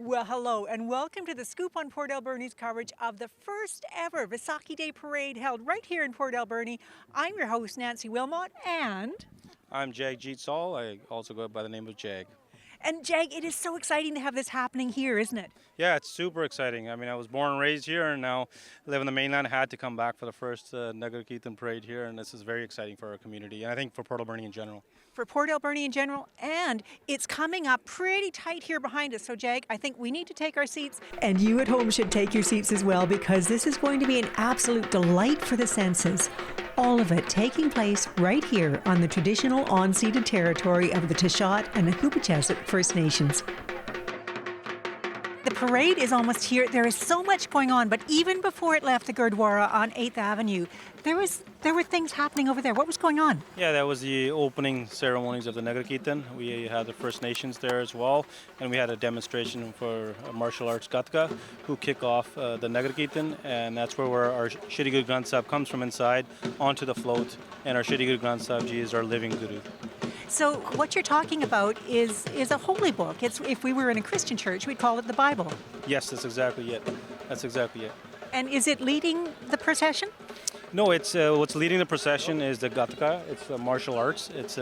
Well, hello and welcome to the Scoop on Port Alberni's coverage of the first ever Vaisahki Day Parade held right here in Port Alberni. I'm your host, Nancy Wilmot, and... I'm Jag Jeet Saul. I also go by the name of Jag. And Jag, it is so exciting to have this happening here, isn't it? Yeah, it's super exciting. I mean, I was born and raised here and now live on the mainland. I had to come back for the first Nagarakitan parade here, and this is very exciting for our community and I think for Port Alberni in general. For Port Alberni in general, and it's coming up pretty tight here behind us. So, Jag, I think we need to take our seats. And you at home should take your seats as well, because this is going to be an absolute delight for the senses. All of it taking place right here on the traditional unceded territory of the Tishat and Hupachesit First Nations. The parade is almost here. There is so much going on, but even before it left the Gurdwara on 8th Avenue, there were things happening over there. What was going on? Yeah, that was the opening ceremonies of the Nagarakitan. We had the First Nations there as well, and we had a demonstration for martial arts Gatka, who kick off the Nagarakitan, and that's where our Shri Guru Granth Sahib comes from inside onto the float, and our Shri Guru Granth Sahib Ji is our living Guru. So what you're talking about is a holy book. It's, if we were in a Christian church, we'd call it the Bible. Yes, that's exactly it. That's exactly it. And is it leading the procession? No, it's what's leading the procession is the Gatka. It's martial arts. It's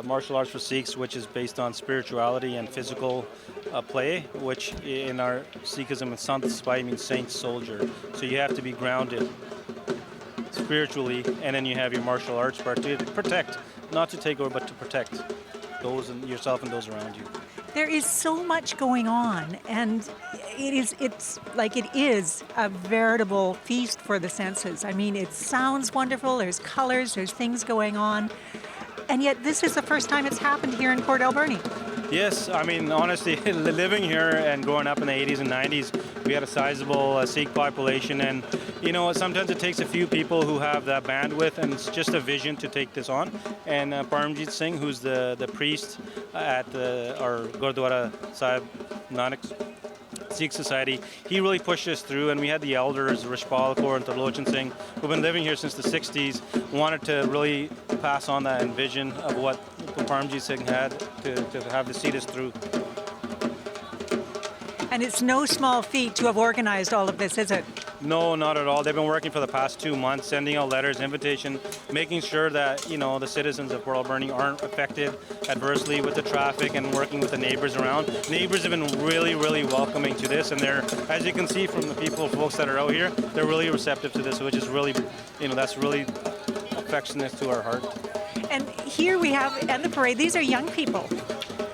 martial arts for Sikhs, which is based on spirituality and physical play, which in our Sikhism and Sant Sipahi means saint soldier. So you have to be grounded spiritually, and then you have your martial arts part to protect, not to take over, but to protect those and yourself and those around you. There is so much going on, and it's like it is a veritable feast for the senses. I mean, it sounds wonderful, there's colors, there's things going on, and yet this is the first time it's happened here in Port Alberni. Yes, I mean, honestly, living here and growing up in the 80s and 90s, we had a sizable Sikh population, and you know, sometimes it takes a few people who have that bandwidth and it's just a vision to take this on. And Paramjit Singh, who's the priest at our Gurdwara Sahib Nanak Sikh Society, he really pushed us through, and we had the elders, Rishpal Kaur and Tarlochan Singh, who've been living here since the 60s, wanted to really pass on that vision of what Paramjit Singh had to have to see this through. And it's no small feat to have organized all of this, is it? No, not at all. They've been working for the past 2 months, sending out letters, invitation, making sure that, you know, the citizens of Port Alberni aren't affected adversely with the traffic, and working with the neighbors around. Neighbors have been really, really welcoming to this, and they're, as you can see from the folks that are out here, they're really receptive to this, which is really, you know, that's really affectionate to our heart. And here we have, at the parade, these are young people.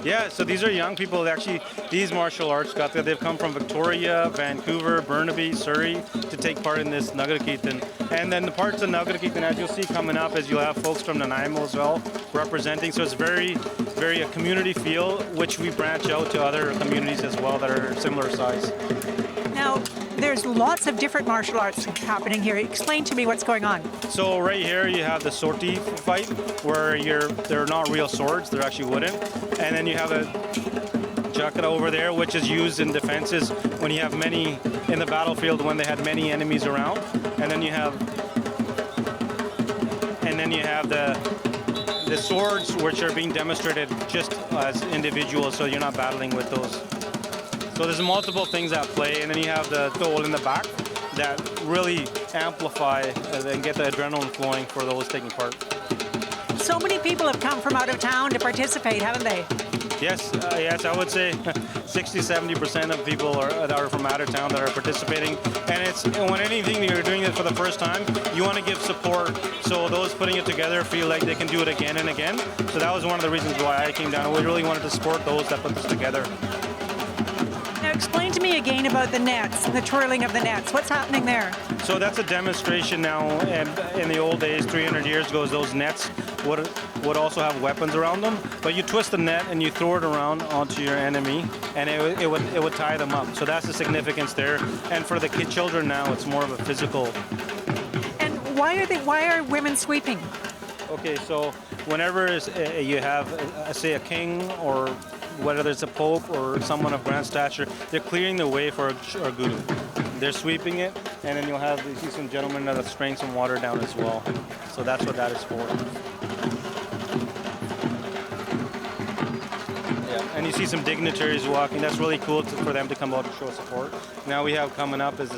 Yeah, so these are young people. Actually, these martial arts they've come from Victoria, Vancouver, Burnaby, Surrey to take part in this Nagarakitan. And then the parts of Nagarakitan, as you'll see coming up, is you'll have folks from Nanaimo as well representing. So it's very, very a community feel, which we branch out to other communities as well that are similar size. Now, there's lots of different martial arts happening here. Explain to me what's going on. So right here you have the sortie fight, where they're not real swords, they're actually wooden. And then you have a jakara over there, which is used in defenses when you have many in the battlefield, when they had many enemies around. And then you have the swords, which are being demonstrated just as individuals, so you're not battling with those. So there's multiple things at play, and then you have the dole in the back that really amplify and get the adrenaline flowing for those taking part. So many people have come from out of town to participate, haven't they? Yes, yes, I would say 60-70% of people that are from out of town that are participating. And it's when anything you're doing it for the first time, you want to give support, so those putting it together feel like they can do it again and again. So that was one of the reasons why I came down. We really wanted to support those that put this together. Now explain to me again about the nets, the twirling of the nets. What's happening there? So that's a demonstration now, and in the old days, 300 years ago, those nets would also have weapons around them, but you twist the net and you throw it around onto your enemy, and it would tie them up. So that's the significance there. And for the children now, it's more of a physical. And why are women sweeping? Okay, so whenever you have, say, a king, or whether it's a pope or someone of grand stature, they're clearing the way for our guru. They're sweeping it, and then you see some gentlemen that are spraying some water down as well. So that's what that is for. Yeah, and you see some dignitaries walking. That's really cool for them to come out and show support. Now we have coming up is the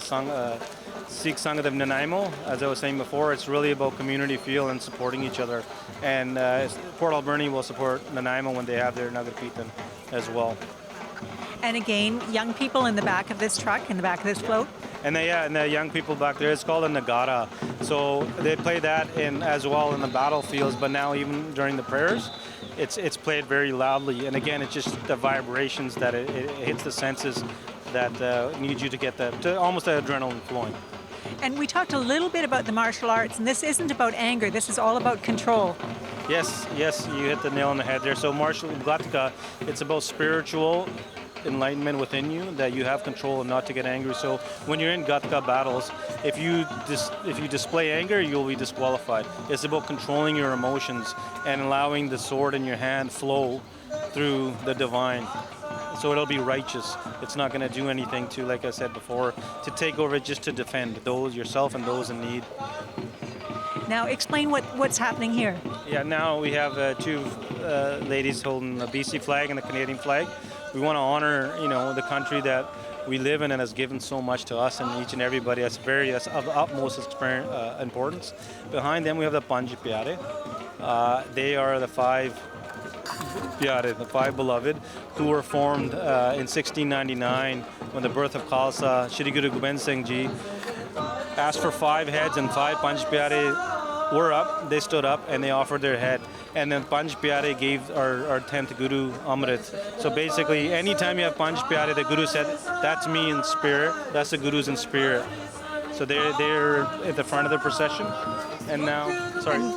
Sikh Sangha of Nanaimo. As I was saying before, it's really about community feel and supporting each other. And Port Alberni will support Nanaimo when they have their Nagar Kirtan as well. And again, young people in the back of this truck, in the back of this float. And the young people back there, it's called a Nagara. So they play that as well in the battlefields, but now even during the prayers, it's played very loudly. And again, it's just the vibrations that it hits the senses that need you to get almost the adrenaline flowing. And we talked a little bit about the martial arts, and this isn't about anger, this is all about control. Yes, you hit the nail on the head there. So martial Gatka, it's about spiritual enlightenment within you, that you have control and not to get angry. So when you're in Gatka battles, if you display anger, you'll be disqualified. It's about controlling your emotions and allowing the sword in your hand flow through the divine. So it'll be righteous. It's not going to do anything to, like I said before, to take over, just to defend yourself and those in need. Now explain what's happening here. Yeah, now we have two ladies holding the BC flag and the Canadian flag. We want to honor, the country that we live in and has given so much to us and each and everybody. That's of the utmost importance. Behind them we have the Panj Pyare. They are the five beloved, who were formed in 1699 when the birth of Khalsa. Shri Guru Gobind Singh Ji asked for 5 heads, and 5 Panj Pyare were up. They stood up and they offered their head. And then Panj Pyare gave our 10th Guru Amrit. So basically, anytime you have Panj Pyare, the Guru said, that's me in spirit, that's the Guru's in spirit. So they're at the front of the procession. And now,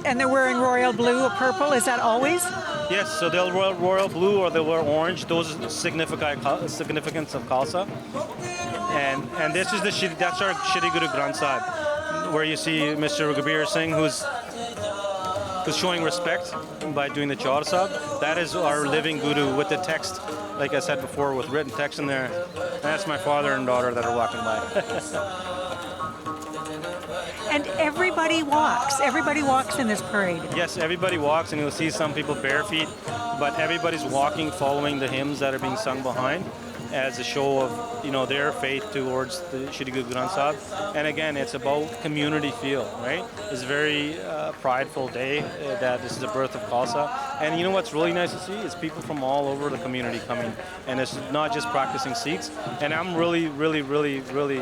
And they're wearing royal blue or purple, is that always? Yes, so they'll wear royal blue or they'll wear orange. Those are significance of Khalsa. And this is that's our Shri Guru Granth Sahib, where you see Mr. Kabir Singh, who's showing respect by doing the Chaur Sahib. That is our living Guru with the text, like I said before, with written text in there. And that's my father and daughter that are walking by. And everybody walks in this parade. Yes, everybody walks, and you'll see some people bare feet, but everybody's walking, following the hymns that are being sung behind, as a show of their faith towards the Shri Guru Granth Sahib. And again, it's about community feel, right? It's a very prideful day that this is the birth of Khalsa. And what's really nice to see is people from all over the community coming, and it's not just practicing Sikhs. And I'm really, really, really, really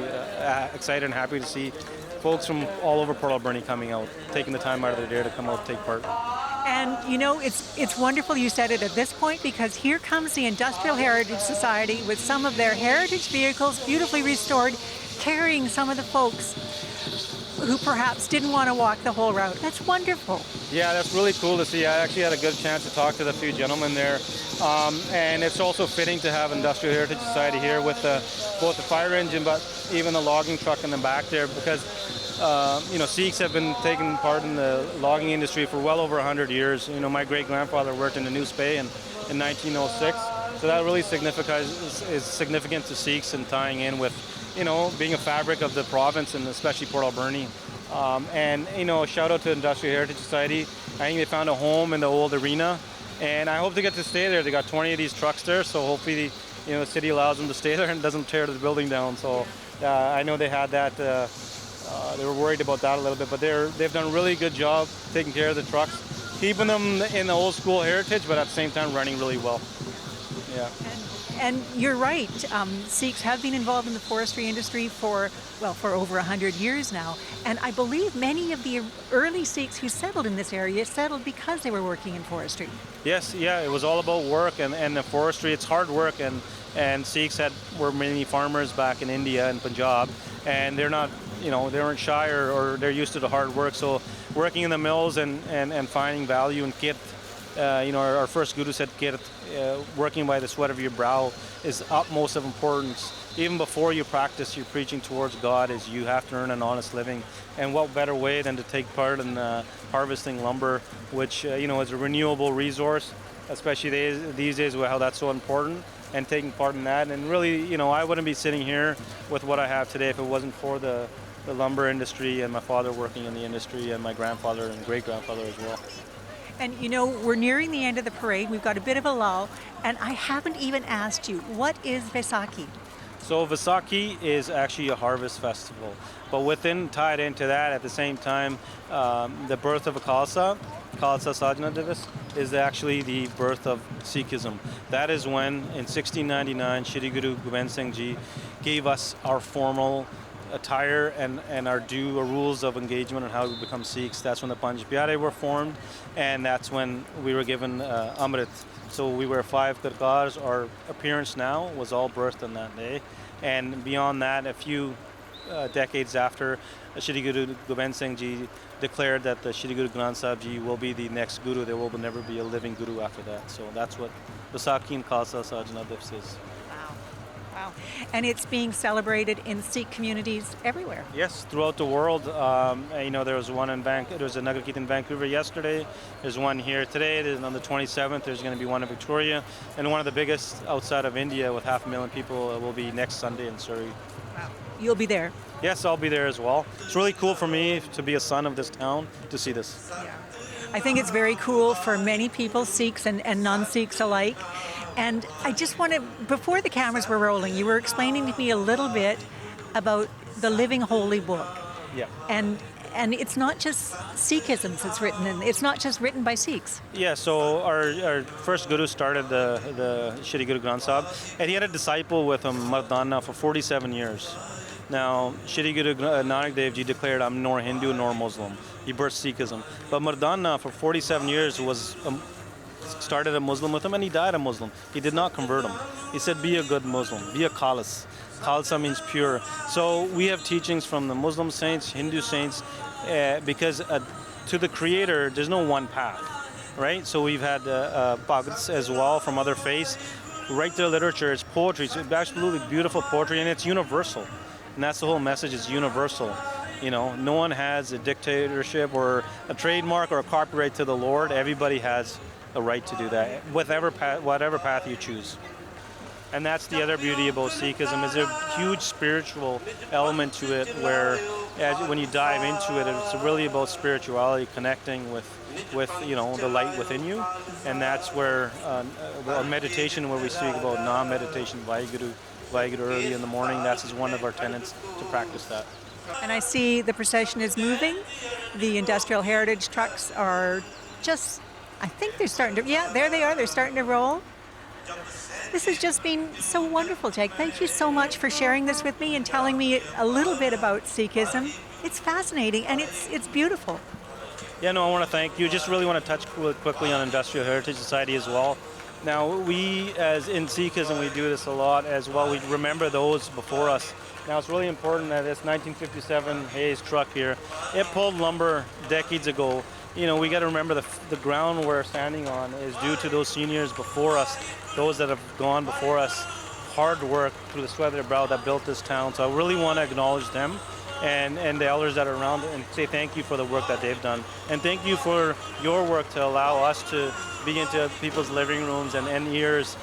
excited and happy to see folks from all over Port Alberni coming out, taking the time out of their day to come out and take part. And it's wonderful you said it at this point, because here comes the Industrial Heritage Society with some of their heritage vehicles beautifully restored, carrying some of the folks who perhaps didn't want to walk the whole route. That's wonderful. Yeah, that's really cool to see. I actually had a good chance to talk to the few gentlemen there. And it's also fitting to have Industrial Heritage Society here with both the fire engine, but even the logging truck in the back there, because Sikhs have been taking part in the logging industry for well over 100 years. My great-grandfather worked in the New Spey in 1906. So that really is significant to Sikhs and tying in with, being a fabric of the province and especially Port Alberni. And shout out to Industrial Heritage Society. I think they found a home in the old arena, and I hope to get to stay there. They got 20 of these trucks there, so hopefully the city allows them to stay there and doesn't tear the building down. So I know they had that. They were worried about that a little bit, but they've done a really good job taking care of the trucks, keeping them in the old school heritage, but at the same time running really well. Yeah. And you're right. Sikhs have been involved in the forestry industry for over 100 years now. And I believe many of the early Sikhs who settled in this area settled because they were working in forestry. Yes, yeah, it was all about work and the forestry. It's hard work, and Sikhs were mainly farmers back in India and Punjab, and they're not, they weren't shy or they're used to the hard work. So working in the mills and finding value in kirt, our first Guru said kirt, working by the sweat of your brow is utmost of importance. Even before you practice your preaching towards God, is you have to earn an honest living. And what better way than to take part in harvesting lumber, which is a renewable resource, especially these days with how that's so important, and taking part in that. And really, I wouldn't be sitting here with what I have today if it wasn't for the lumber industry and my father working in the industry and my grandfather and great-grandfather as well. And you know, we're nearing the end of the parade. We've got a bit of a lull, and I haven't even asked you, what is Vaisakhi? So Vaisakhi is actually a harvest festival, but tied into that at the same time, the birth of a Khalsa Sajna Diwas, is actually the birth of Sikhism. That is when, in 1699, Shri Guru Gobind Singh Ji gave us our formal attire and our due rules of engagement and how we become Sikhs. That's when the Panj Pyare were formed, and that's when we were given Amrit. So we wear 5 karkars. Our appearance now was all birthed on that day. And beyond that, a few decades after, Shri Guru Gobind Singh Ji declared that the Shri Guru Granth Sahib Ji will be the next Guru. There will never be a living Guru after that. So that's what Vaisakhi and Khalsa Sajna Diwas is. Wow. And it's being celebrated in Sikh communities everywhere. Yes, throughout the world. There was one there was a Nagar Kirtan in Vancouver yesterday. There's one here today. On the 27th, there's going to be one in Victoria. And one of the biggest outside of India with 500,000 people will be next Sunday in Surrey. Wow. You'll be there. Yes, I'll be there as well. It's really cool for me to be a son of this town to see this. Yeah. I think it's very cool for many people, Sikhs and non-Sikhs alike. And I just want to, before the cameras were rolling, you were explaining to me a little bit about the Living Holy Book. Yeah. And it's not just Sikhism that's written in, it's not just written by Sikhs. Yeah, so our first Guru started the Shri Guru Granth Sahib, and he had a disciple with him, Mardana, for 47 years. Now, Shri Guru Nanak Dev Ji declared, I'm nor Hindu nor Muslim. He birthed Sikhism. But Mardana, for 47 years, started a Muslim with him, and he died a Muslim. He did not convert him. He said, be a good Muslim, be a Khalis. Khalsa means pure. So we have teachings from the Muslim saints, Hindu saints, because to the Creator, there's no one path, right? So we've had Bhagats as well from other faiths. Write their literature, it's poetry, it's absolutely beautiful poetry, and it's universal. And that's the whole message, it's universal. You know, no one has a dictatorship or a trademark or a copyright to the Lord. Everybody has a right to do that, whatever path you choose. And that's the other beauty about Sikhism, is a huge spiritual element to it, where when you dive into it, it's really about spirituality, connecting with the light within you. And that's where our meditation, where we speak about non-meditation, Vaheguru early in the morning, that's one of our tenets to practice that. And I see the procession is moving. The industrial heritage trucks are just, I think they're starting to, yeah, there they are, they're starting to roll. This has just been so wonderful, Jake. Thank you so much for sharing this with me and telling me a little bit about Sikhism. It's fascinating and it's beautiful. Yeah, no, I want to thank you. Just really want to touch quickly on Industrial Heritage Society as well. Now, we, as in Sikhism, we do this a lot as well. We remember those before us. Now, it's really important that this 1957 Hayes truck here, it pulled lumber decades ago. You know, we got to remember the ground we're standing on is due to those seniors before us, those that have gone before us, hard work through the sweat of their brow that built this town. So I really want to acknowledge them and the elders that are around and say thank you for the work that they've done. And thank you for your work to allow us to be into people's living rooms and ears,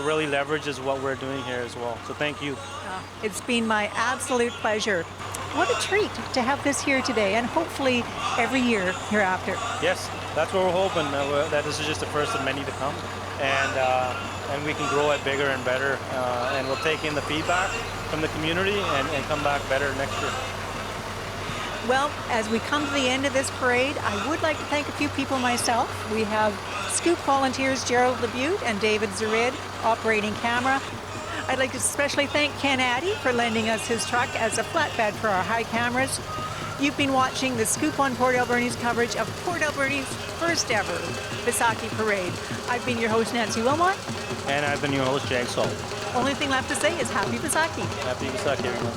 really leverages what we're doing here as well. So thank you. It's been my absolute pleasure. What a treat to have this here today, and hopefully every year hereafter. Yes, that's what we're hoping, that this is just the first of many to come, and we can grow it bigger and better, and we'll take in the feedback from the community and come back better next year. Well, as we come to the end of this parade, I would like to thank a few people myself. We have Scoop volunteers Gerald Labute and David Zarid operating camera. I'd like to especially thank Ken Addy for lending us his truck as a flatbed for our high cameras. You've been watching the Scoop on Port Alberni's coverage of Port Alberni's first ever Vaisakhi Parade. I've been your host, Nancy Wilmot. And I've been your host, Jag Salt. Only thing left to say is Happy Vaisakhi. Happy Vaisakhi, everyone.